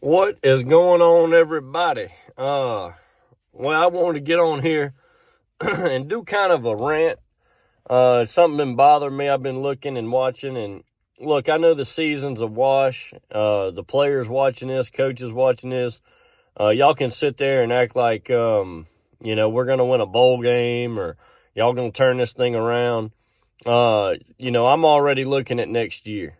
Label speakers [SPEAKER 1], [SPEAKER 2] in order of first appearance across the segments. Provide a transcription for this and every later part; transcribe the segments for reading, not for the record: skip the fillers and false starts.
[SPEAKER 1] What is going on, everybody? Well, I wanted to get on here and do kind of a rant. Something been bothering me. I've been looking and watching, and look, I know the season's a wash. The players watching this, coaches watching this. Y'all can sit there and act like, we're going to win a bowl game or y'all going to turn this thing around. I'm already looking at next year.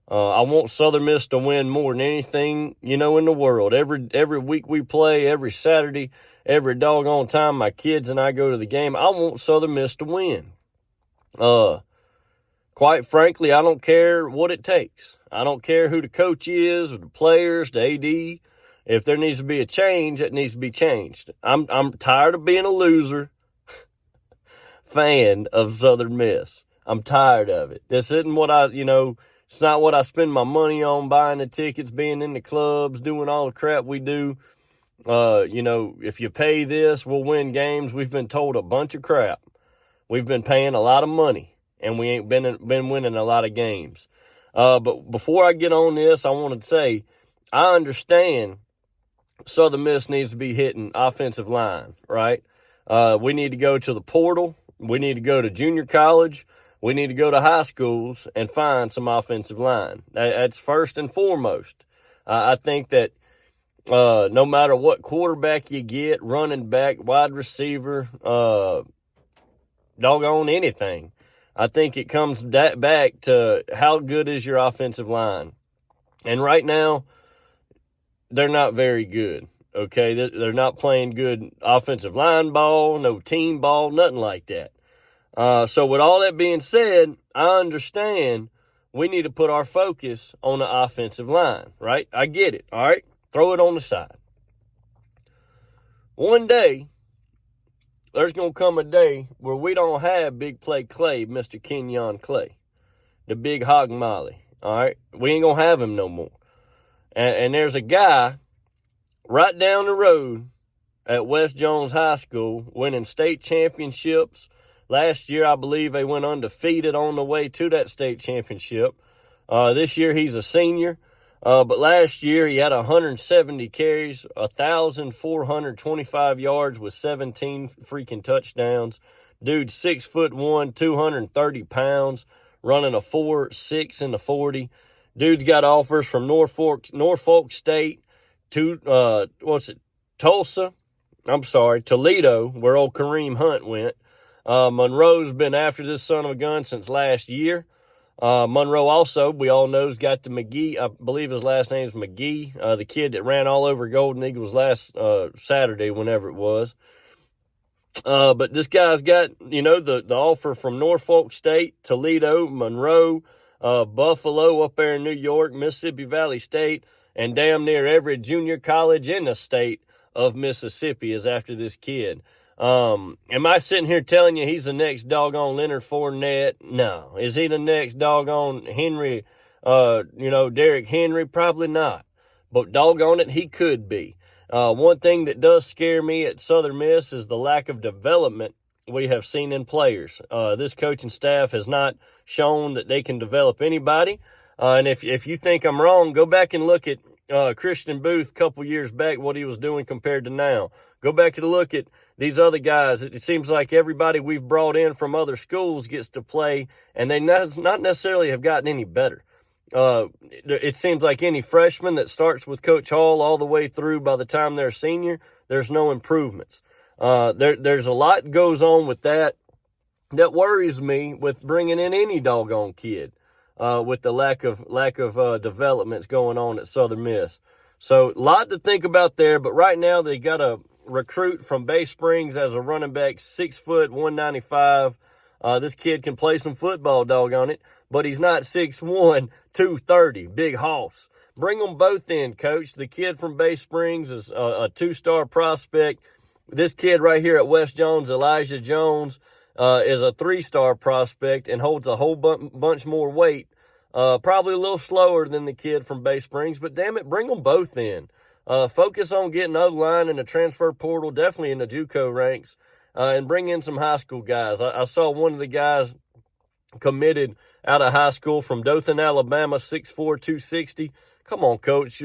[SPEAKER 1] I want Southern Miss to win more than anything, in the world. Every week we play, every Saturday, every doggone time my kids and I go to the game, I want Southern Miss to win. Quite frankly, I don't care what it takes. I don't care who the coach is or the players, the AD. If there needs to be a change, it needs to be changed. I'm tired of being a loser fan of Southern Miss. I'm tired of it. This isn't what it's not what I spend my money on, buying the tickets, being in the clubs, doing all the crap we do. If you pay this, we'll win games. We've been told a bunch of crap. We've been paying a lot of money, and we ain't been winning a lot of games. But before I get on this, I want to say I understand Southern Miss needs to be hitting offensive line, right? We need to go to the portal. We need to go to junior college. We need to go to high schools and find some offensive line. That's first and foremost. I think that no matter what quarterback you get, running back, wide receiver, doggone anything, I think it comes back to how good is your offensive line. And right now, they're not very good, okay? They're not playing good offensive line ball, no team ball, nothing like that. So with all that being said, I understand we need to put our focus on the offensive line, right? I get it, all right? Throw it on the side. One day, there's going to come a day where we don't have Big Play Clay, Mr. Kenyon Clay, the big hog molly, all right? We ain't going to have him no more. And there's a guy right down the road at West Jones High School winning state championships. Last year, I believe they went undefeated on the way to that state championship. This year, he's a senior. But last year, he had 170 carries, 1,425 yards with 17 freaking touchdowns. Dude, 6'1", 230 pounds, running a 4.6 in the 40. Dude's got offers from Norfolk State to, Toledo, where old Kareem Hunt went. Monroe's been after this son of a gun since last year. Monroe also, we all know, has got the McGee. I believe his last name is McGee, the kid that ran all over Golden Eagles last Saturday, whenever it was. But this guy's got, the offer from Norfolk State, Toledo, Monroe, Buffalo up there in New York, Mississippi Valley State, and damn near every junior college in the state of Mississippi is after this kid. Am I sitting here telling you he's the next doggone Leonard Fournette? No. Is he the next doggone Henry, Derrick Henry? Probably not. But doggone it, he could be. One thing that does scare me at Southern Miss is the lack of development we have seen in players. This coaching staff has not shown that they can develop anybody. And if you think I'm wrong, go back and look at Christian Booth a couple years back, what he was doing compared to now. Go back and look at these other guys. It seems like everybody we've brought in from other schools gets to play, and they not necessarily have gotten any better. It seems like any freshman that starts with Coach Hall all the way through, by the time they're a senior, there's no improvements. There's a lot goes on with that worries me with bringing in any doggone kid, with the lack of developments going on at Southern Miss. So a lot to think about there, but right now they got a recruit from Bay Springs as a running back, 6 foot, 195. This kid can play some football, doggone it, but he's not 6'1", 230, big hoss. Bring them both in, Coach. The kid from Bay Springs is a 2-star prospect. This kid right here at West Jones, Elijah Jones, is a 3-star prospect and holds a whole bunch more weight. Probably a little slower than the kid from Bay Springs, but damn it, bring them both in. Focus on getting O-line in the transfer portal, definitely in the JUCO ranks, and bring in some high school guys. I saw one of the guys committed out of high school from Dothan, Alabama, 6'4", 260. Come on, Coach.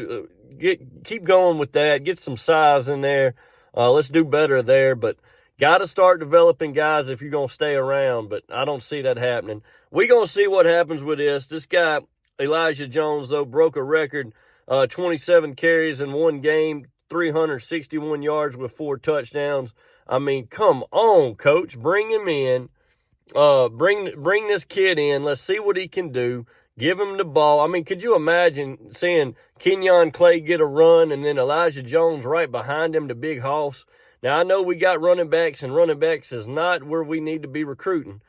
[SPEAKER 1] keep going with that. Get some size in there. Let's do better there. But got to start developing guys if you're going to stay around. But I don't see that happening. We're going to see what happens with this. This guy, Elijah Jones, though, broke a record, 27 carries in one game, 361 yards with 4 touchdowns. I mean, come on, coach. Bring him in. Bring this kid in. Let's see what he can do. Give him the ball. I mean, could you imagine seeing Kenyon Clay get a run and then Elijah Jones right behind him, the big hoss? Now, I know we got running backs, and running backs is not where we need to be recruiting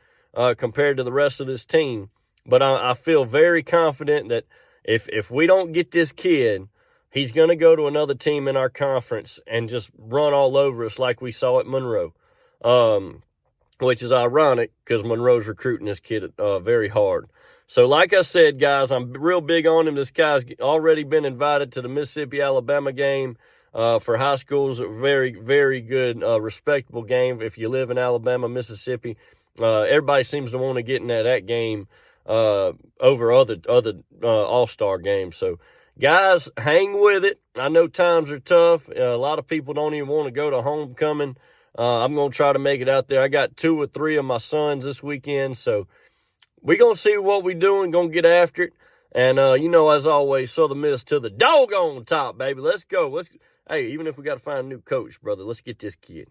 [SPEAKER 1] compared to the rest of this team. But I feel very confident that if we don't get this kid, he's going to go to another team in our conference and just run all over us like we saw at Monroe, which is ironic because Monroe's recruiting this kid very hard. So like I said, guys, I'm real big on him. This guy's already been invited to the Mississippi-Alabama game for high schools. A very, very good, respectable game. If you live in Alabama, Mississippi, everybody seems to want to get in that game over other all-star games. So, guys, hang with it. I know times are tough. A lot of people don't even want to go to homecoming. I'm going to try to make it out there. I got 2 or 3 of my sons this weekend, so we're going to see what we're doing, going to get after it. And, as always, Southern Miss to the doggone top, baby. Let's go. Hey, even if we got to find a new coach, brother, let's get this kid.